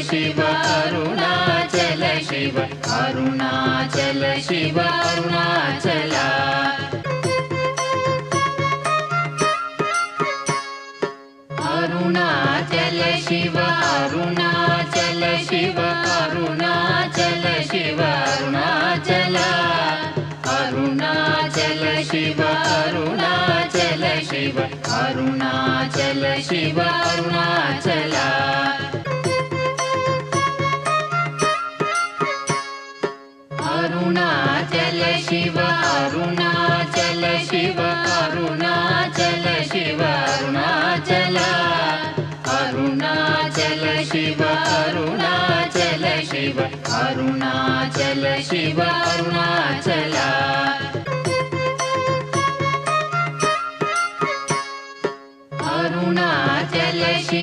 Shiva Arunachal Shiva Arunachal Shiva Arunachal Arunachal Shiva Arunachal Shiva Arunachal Shiva Arunachal Arunachal Shiva Arunachal Shiva Arunachal Shiva Arunachal Arunachal Shiva Arunachal Shiva Arunachal Shiva Arunachal Arunachal Shiva Arunachal Shiva Arunachal Shiva Arunachal